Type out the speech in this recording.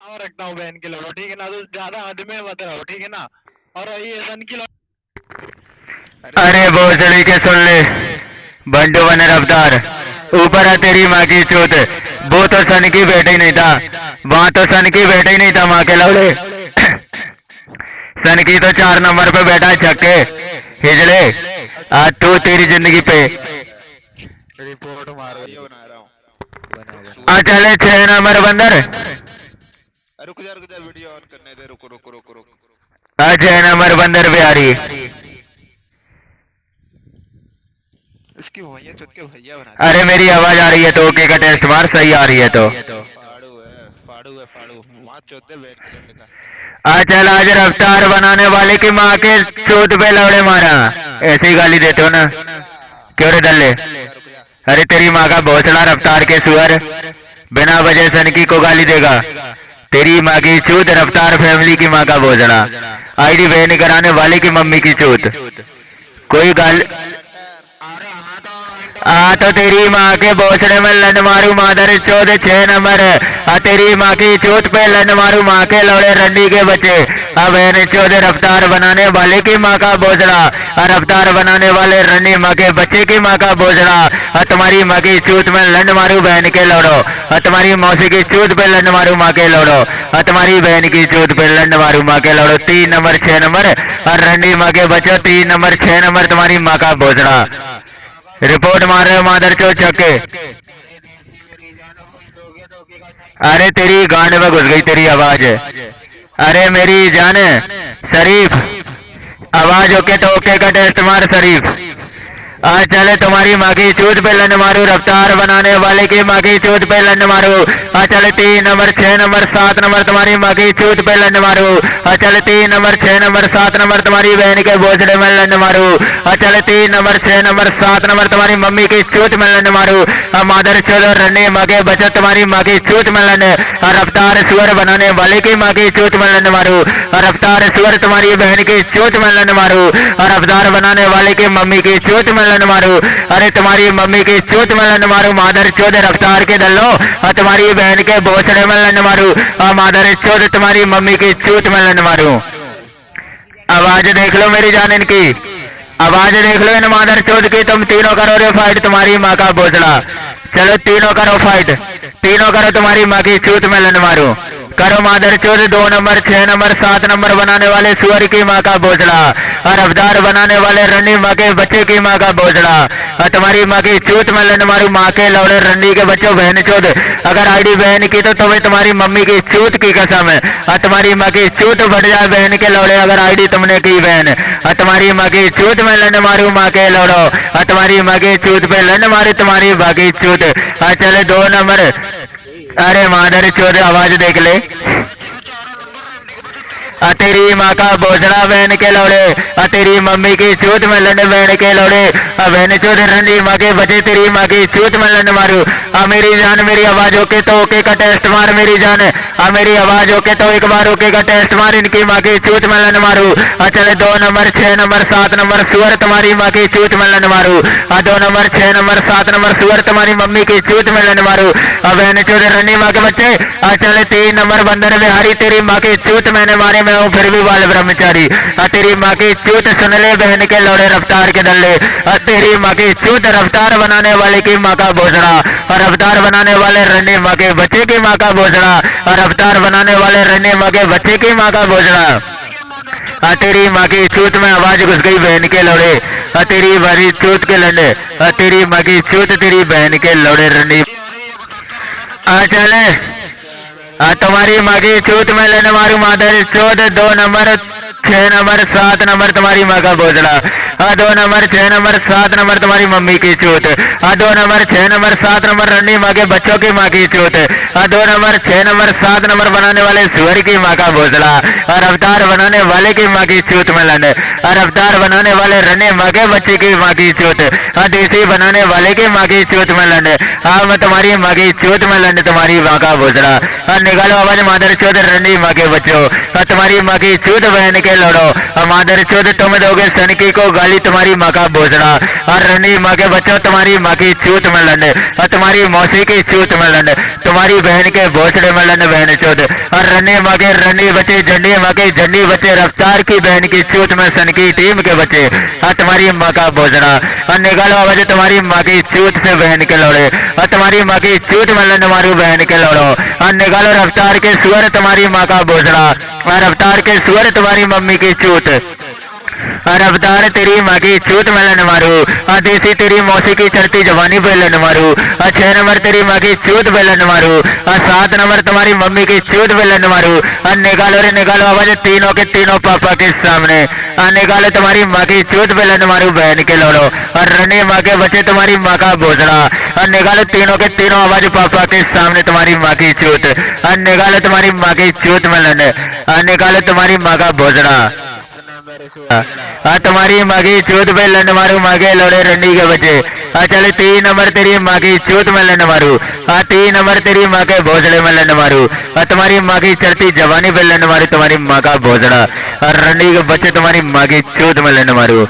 और रखता हूँ बहन के लड़ो, ठीक है ना। तो ज्यादा हद में मत रहो, ठीक है ना। और ये सन की अरे भोसड़ी के सुन ले बंडू बने रफ्तार, ऊपर है तेरी माँ की चूत। वो तो सन की बेटे ही नहीं था, वहां तो सन की बेटे ही नहीं था माँ के लौड़े। सन की तो 4 नंबर पे बैठा है छक्के हिजड़े। आज तू तेरी जिंदगी पे रिपोर्ट मारो। बना रहा हूँ। आ चले 6 नंबर बंदर। रुक जा वीडियो ऑन करने दे। रुको रुको रुको रुको। आ 6 नंबर बंदर बिहारी। इसकी भैया चुत के भैया बना। अरे मेरी आवाज आ रही है तो ओके का टेस्ट मार, सही आ रही है तो। फाड़ू वहाँ चौथे बैठ के लिखा। आ चल आज रफ्तार बनाने वाले की माँ के चोट पे लौड़े मारा। ऐसे ही गाली देते हो ना, क्यों रे दल्ले। अरे तेरी माँ का भोसड़ा रफ्तार के सुअर, बिना वजह सनकी को गाली देगा। तेरी माँ की चूत रफ्तार फैमिली की माँ का भोसड़ा, आईडी बहन कराने वाले की मम्मी की चूत। कोई गाल आ तो तेरी माँ के भोसड़े में लन मारू मादर चौथ 6 नंबर। आ तेरी माँ की चोट पे लन मारू माँ के लौड़े रंडी के बच्चे। अब चौथ रफ्तार बनाने वाले की माँ का भोसड़ा, रफ्तार बनाने वाले रंडी माँ के बच्चे की माँ का भोसड़ा। तुम्हारी माँ की चूत में लंड मारू बहन के लौड़ो, तुम्हारी मौसी की चूत पे लंड मारू माँ के लौड़ो, तुम्हारी बहन की चूत पे लंड मारू माँ के लौड़ो। 3 नंबर 6 नंबर और रंडी माँ के बच्चों 3 नंबर 6 नंबर तुम्हारी माँ का भोसड़ा। रिपोर्ट मार रहे हो मादर चो छक्के। अरे तेरी गांड में घुस गई तेरी आवाज। अरे मेरी जान शरीफ, आवाज ओके तो ओके का टेस्ट मार शरीफ। आज चले तुम्हारी माँ की चूत पे लन मारू, रफ्तार बनाने वाले की माँ की चूत पे लन मारू। आज चले 3 नंबर 6 नंबर 7 नंबर तुम्हारी माँ की चूत पे लन मारू। आज चले 3 नंबर 6 नंबर 7 नंबर तुम्हारी बहन के भोसड़े में लन मारू। आज चले 3 नंबर 6 नंबर 7 नंबर तुम्हारी मम्मी की चूत में लन मारू। मादर चलो रन्नी माँ के बचत तुम्हारी माँ की चूत में लन। रफ्तार सुअर बनाने वाले की माँ की चूत में लन मारू। रफ्तार सुअर तुम्हारी बहन की चूत में लन मारू। रफ्तार बनाने वाले की मम्मी की चूत में लन मारू। अरे तुम्हारी मम्मी की चूत में लन मारू मादर चौध रफ्तार के दल्लो। और तुम्हारी बहन के भोसड़े में लन मारू। और मादर चौध तुम्हारी मम्मी की चूत में लन मारू। आवाज देख लो मेरी जान इनकी, आवाज देख लो इन मादर चौध की। तुम तीनों करो रे फाइट तुम्हारी माँ का भोसड़ा। चलो तीनों करो फाइट, तीनों करो तुम्हारी माँ की चूत में लन मारू। करो मादर चौध 2 नंबर 6 नंबर 7 नंबर बनाने वाले सुअर की माँ का भोसड़ा। और अवतार बनाने वाले रंडी माँ के बच्चे की माँ का भोसड़ा। और तुम्हारी माँ की चूत में लन मारू माँ के लौड़े रंडी के बच्चों बहन चौध। अगर आईडी बहन की तो तुम्हें तुम्हारी मम्मी की चूत की कसम है। और तुम्हारी माँ की चूत बढ़ जाए बहन के लौड़े अगर आईडी तुमने की बहन। और तुम्हारी माँ की चूत में लन मारू माँ के लौड़ो। और तुम्हारी माँ की चूत पे लन मारू तुम्हारी माँ की चूत। और चले 2 नंबर। अरे मादर चौध आवाज देख ले। तेरी माँ का भोसड़ा बहन के लौड़े। तेरी मम्मी की चूत में लन बहन के लौड़े। बहन चौध रंडी माँ के बचे तेरी माँ की चूत में लन मारू। मेरी जान मेरी आवाज ओके तो ओके का टेस्ट मार मेरी जान। मेरी आवाज ओके तो एक बार ओके का टेस्ट मार इनकी माँ की चूत में लन मारू। चले 2 नंबर 6 नंबर 7 नंबर सुअर तुम्हारी माँ की चूत में लन मारू। 2 नंबर 6 नंबर 7 नंबर सुअर तुम्हारी मम्मी की चूत में लन मारू। बहन चौध रंडी माँ के बच्चे। चले 3 नंबर बंदर बिहारी तेरी माँ की चूत मैंने मारे मैं हूँ फिर भी बाल ब्रह्मचारी। तेरी माँ की चूत सुन ले बहन के लौड़े रफ्तार के दल्ले। तेरी माँ की चूत रफ्तार बनाने वाले की माँ का भोसड़ा। और रफ्तार बनाने वाले रंडी माँ के बच्चे की माँ का भोसड़ा। और रफ्तार बनाने वाले रंडी माँ के बच्चे की माँ का भोसड़ा। तेरी माँ की चूत में आवाज घुस गई बहन के लौड़े। तेरी मारी चूत के लंडे। तेरी माँ की चूत तेरी बहन के लौड़े रंडी। चले तुम्हारी माँ की चूत में लेने मारू मादर चौध 2 नंबर 6 नंबर 7 नंबर तुम्हारी माँ का भोसड़ा। 2 नंबर 6 नंबर 7 नंबर तुम्हारी मम्मी की चूत। 2 नंबर 6 नंबर 7 नंबर रंडी माँ के बच्चों की माँ की चूत। 2 नंबर 6 नंबर 7 नंबर बनाने वाले सुअर की माँ का भोसड़ा। और अवतार बनाने वाले की माँ की चूत में लन। और अवतार बनाने वाले रंडी माँ के बच्चे की माँ की चूत। देसी बनाने वाले की माँ की चूत में लन। मैं तुम्हारी माँ की चूत में लन तुम्हारी माँ का भोसड़ा। निकालो आवाज मादर चौध रंडी माँ के बच्चों। तुम्हारी माँ की चूत बहन के लड़ो। मादर चौध तुम दोगे सनकी को गाली तुम्हारी माँ का भोसड़ा। और रंडी माँ के बच्चों तुम्हारी माँ की चूत में लन। तुम्हारी मौसी की चूत में लन। तुम्हारी बहन के भोसड़े में लन बहन चोद और रन्नी माँ के रन्नी बचे झंडी माँ के झंडी बचे रफ्तार की बहन की चूत में सन की टीम के बचे और तुम्हारी माँ का भोसड़ा और निकालो आवाज तुम्हारी माँ की चूत से बहन के लौड़े और तुम्हारी माँ की चूत में लन मारू बहन के लौड़ो और निकालो रफ्तार के सुअर तुम्हारी माँ का भोसड़ा और रफ्तार के सुअर तुम्हारी मम्मी की चूत और अवतार तेरी माँ की चूत में लन मारू और देसी तेरी मौसी की चढ़ती जवानी पे लन मारू और 6 नंबर तेरी माँ की चूत पे लन मारू और 7 नंबर तुम्हारी मम्मी की चूत पे लन मारू और निकालो रे निकालो आवाज तीनों के तीनों पापा के सामने और निकालो तुम्हारी माँ की चूत पे लन मारू बहन के लौड़ो और रने माँ के बच्चे तुम्हारी माँ का भोसड़ा और निकालो तीनों के तीनों आवाज पापा के सामने तुम्हारी माँ की चूत और निकालो तुम्हारी माँ की चूत में लन और निकालो तुम्हारी माँ का भोसड़ा तुम्हारी माँ की चूत पे लन मारू माँ के लौड़े रंडी के बच्चे चल 3 नंबर तेरी माँ की चूत में लन मारू 3 नंबर तेरी माँ के भोसड़े में लन मारू तुम्हारी माँ की चढ़ती जवानी पे लन मारू तुम्हारी माँ का भोसड़ा और रंडी के बच्चे तुम्हारी माँ की चूत में लन मारू